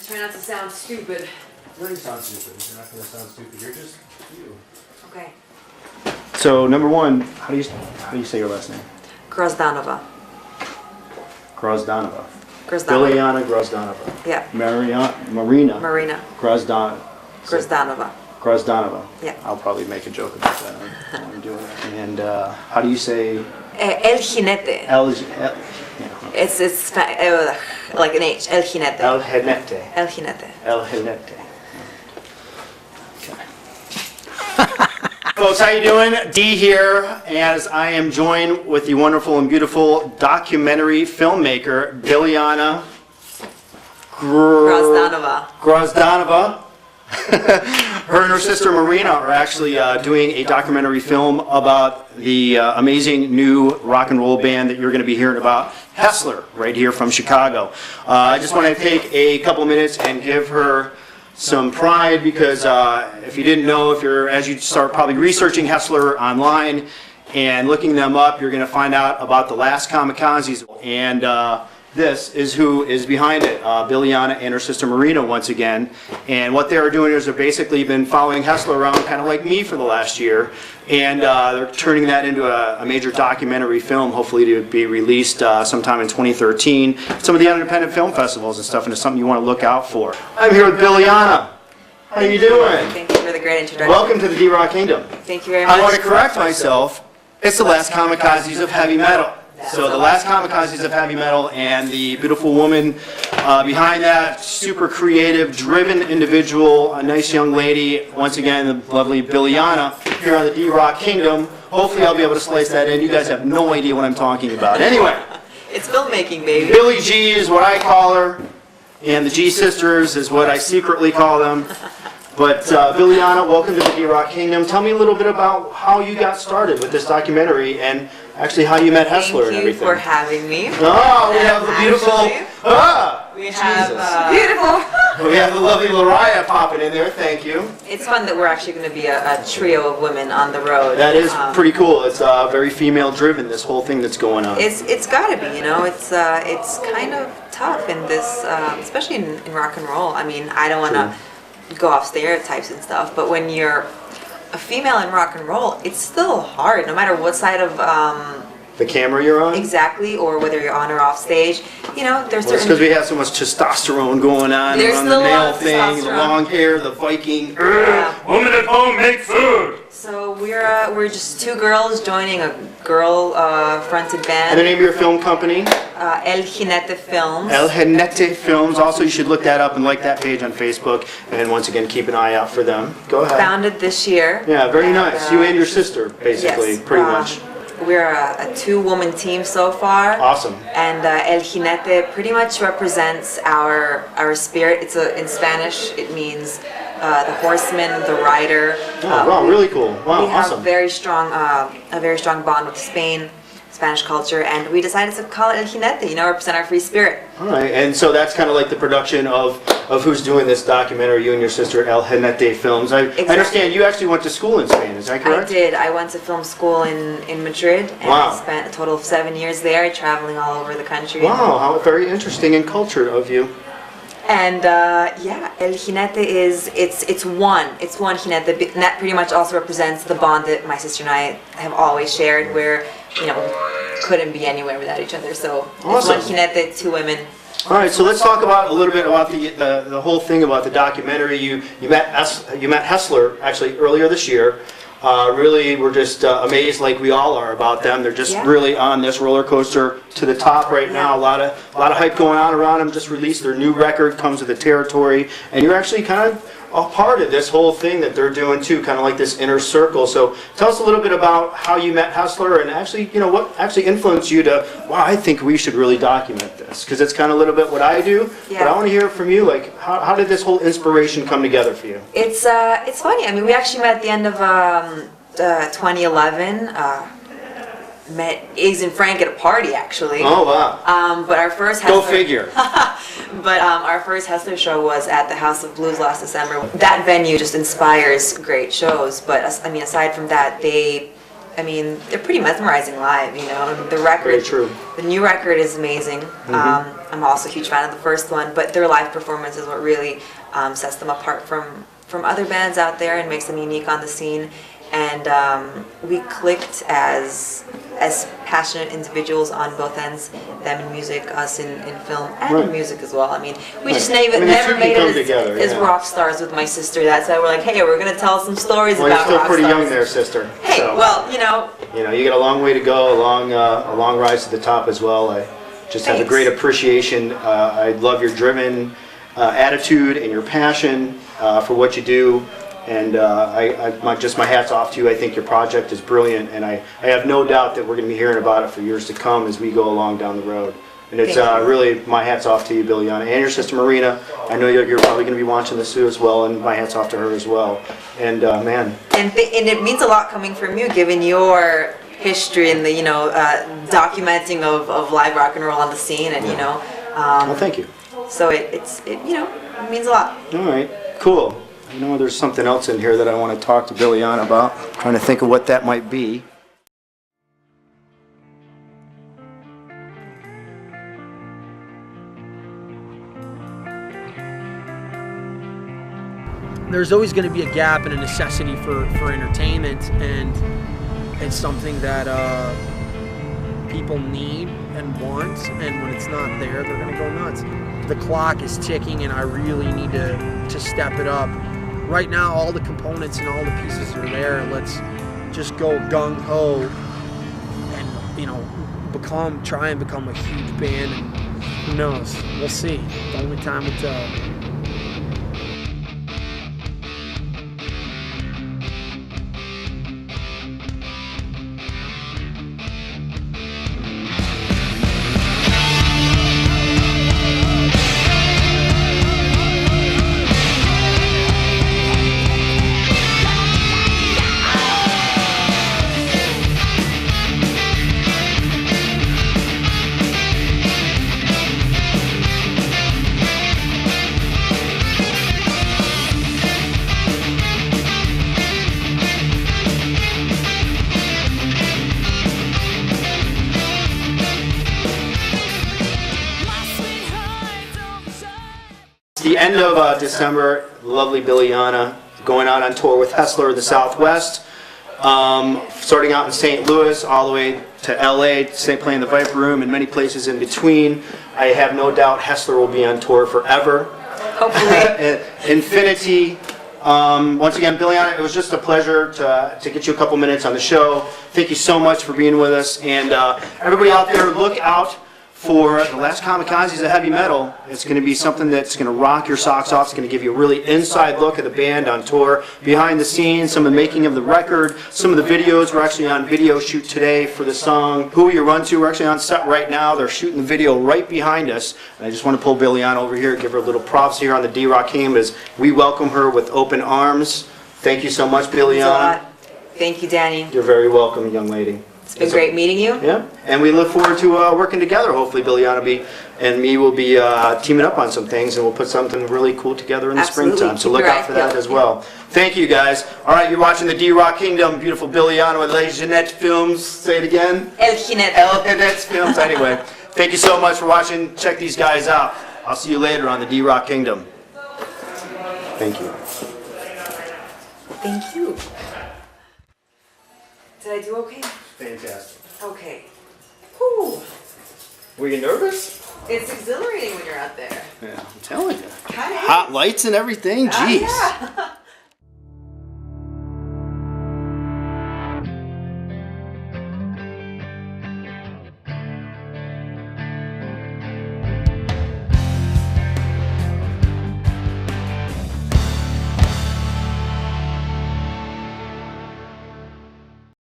just try not to sound stupid. No, you sound stupid. You're not going to sound stupid. You're just you. Okay. So number one, how do you say your last name? Grozdanova. Grozdanova. Grozdanova. Biliana Grozdanova. Yeah. Marina. Marina. Grozdanova. Grozdanova. Yeah. I'll probably make a joke about that when I'm doing it. And how do you say? El Jinete. Yeah. It's like an H. El Jinete. El Jinete. El Jinete. El Jinete. Okay. Folks, how you doing? D here, as I am joined with the wonderful and beautiful documentary filmmaker Biliana Grozdanova. Her and her sister Marina are actually doing a documentary film about the amazing new rock and roll band that you're going to be hearing about, Hessler, right here from Chicago. I just want to take a couple minutes and give her some pride because if you didn't know, as you start probably researching Hessler online and looking them up, you're going to find out about the last Kamakazis. And this is who is behind it, Biliana and her sister Marina once again. And what they're doing is they've basically been following Hessler around kind of like me for the last year. And they're turning that into a major documentary film, hopefully to be released sometime in 2013. Some of the independent film festivals and stuff, and it's something you want to look out for. I'm here with Biliana. How you doing? Thank you for the great introduction. Welcome to the D-Rock Kingdom. Thank you very much. I want to correct myself. It's the last Kamakazis of heavy metal. So the last Kamakazis of heavy metal, and the beautiful woman behind that, super creative, driven individual, a nice young lady, once again, the lovely Biliana, here on the D-Rock Kingdom. Hopefully I'll be able to slice that in. You guys have no idea what I'm talking about. Anyway. It's filmmaking, baby. Billy G is what I call her, and the G Sisters is what I secretly call them. But Biliana, welcome to the D-Rock Kingdom. Tell me a little bit about how you got started with this documentary and actually how you met Hessler and everything. Thank you for having me. Oh, we have the beautiful, we have beautiful. We have the lovely Lariah popping in there. Thank you. It's fun that we're actually going to be a trio of women on the road. That is pretty cool. It's very female-driven. This whole thing that's going on. It's got to be. You know, it's kind of tough in this, especially in rock and roll. I mean, I don't want to go off stereotypes and stuff, but when you're a female in rock and roll, it's still hard, no matter what side of the camera you're on? Exactly, or whether you're on or off stage. You know, there's certain... because we have so much testosterone going on. There's on the nail thing, the long hair, the Viking. Woman at home, make food! So we're just two girls joining a girl-fronted band. And the name of your film company? El Jinete Films. El Jinete Films. Also, you should look that up and like that page on Facebook. And once again, keep an eye out for them. Go ahead. Founded this year. Yeah, very nice. You and your sister, basically, yes, pretty much. We're a two-woman team so far. Awesome. And El Jinete pretty much represents our spirit. In Spanish, it means the horseman, the rider. Oh, wow, really cool. Wow, we have awesome. a very strong bond with Spain, Spanish culture, and we decided to call it El Jinete, you know, represent our free spirit. All right, and so that's kind of like the production of who's doing this documentary, you and your sister at El Jinete Films. I understand you actually went to school in Spain, is that correct? I did. I went to film school in Madrid, and I spent a total of 7 years there, traveling all over the country. Wow, how very interesting and cultured of you. And yeah, El Jinete it's one Jinete. That pretty much also represents the bond that my sister and I have always shared, where, you know, we couldn't be anywhere without each other. So awesome. It's one Jinete, two women. All right, so let's talk about a little bit about the whole thing about the documentary. You met Hessler actually earlier this year. Really, we're just amazed, like we all are, about them. They're just really on this roller coaster to the top right now. A lot of hype going on around them. Just released their new record, Comes with the Territory, and you're actually kind of a part of this whole thing that they're doing too, kind of like this inner circle. So tell us a little bit about how you met Hessler, and actually, you know, what actually influenced you to, wow, I think we should really document this, because it's kind of a little bit what I do. Yeah. But I want to hear from you, like, how did this whole inspiration come together for you? It's funny. I mean, we actually met at the end of 2011. Met Iggs and Frank at a party, actually. Oh, wow. But our first Hessler... Go figure. But our first Hessler show was at the House of Blues last December. That venue just inspires great shows, but I mean, aside from that, they I mean, they're pretty mesmerizing live, you know. And the record, Very true. the new record is amazing. I'm also a huge fan of the first one, but their live performance is what really sets them apart from other bands out there and makes them unique on the scene. And we clicked as passionate individuals on both ends, them in music, us in film, and in music as well. I mean, we just never made it as rock stars with my sister. That's why we're like, hey, we're going to tell some stories about rock stars. Well, you're still pretty young there, sister. Hey, so, well, you know. You know, you got a long way to go, a long rise to the top as well. I just have a great appreciation. I love your driven attitude and your passion for what you do. And just my hat's off to you. I think your project is brilliant, and I have no doubt that we're going to be hearing about it for years to come as we go along down the road. And it's really my hat's off to you, Biliana, and your sister Marina. I know you're probably going to be watching this too as well, and my hat's off to her as well. And man, and it means a lot coming from you, given your history and the documenting of live rock and roll on the scene, and well, thank you. So it means a lot. All right, cool. You know, there's something else in here that I want to talk to Biliana about. I'm trying to think of what that might be. There's always going to be a gap and a necessity for entertainment, and it's something that people need and want, and when it's not there, they're going to go nuts. The clock is ticking, and I really need to step it up. Right now, all the components and all the pieces are there. Let's just go gung-ho and, try and become a huge band, and who knows? We'll see. Only time will tell. The end of December, lovely Biliana going out on tour with Hessler in the Southwest, starting out in St. Louis all the way to LA, playing the Viper Room and many places in between. I have no doubt Hessler will be on tour forever. Hopefully. Infinity. Once again, Biliana, it was just a pleasure to get you a couple minutes on the show. Thank you so much for being with us. And everybody out there, look out for the last Kamakazi of heavy metal. It's going to be something that's going to rock your socks off. It's going to give you a really inside look at the band on tour, behind the scenes, some of the making of the record, some of the videos. We're actually on video shoot today for the song Who You Run To. We're actually on set right now. They're shooting the video right behind us. And I just want to pull Biliana over here, give her a little props here on the D-Rock Team as we welcome her with open arms. Thank you so much, Biliana. Thank you, Danny. You're very welcome, young lady. It's been great meeting you. Yeah, and we look forward to working together. Hopefully, Biliana and me will be teaming up on some things, and we'll put something really cool together in the springtime. So look out for that as well. Thank you, guys. All right, you're watching the D-Rock Kingdom. Beautiful Biliana with Les Jinete Films. Say it again. El Jinete. El Jinete Films. Anyway, thank you so much for watching. Check these guys out. I'll see you later on the D-Rock Kingdom. Thank you. Thank you. Did I do okay? Fantastic. Okay. Whew. Were you nervous? It's exhilarating when you're out there. Yeah, I'm telling you. Kind of. Hot lights and everything. Jeez. Yeah.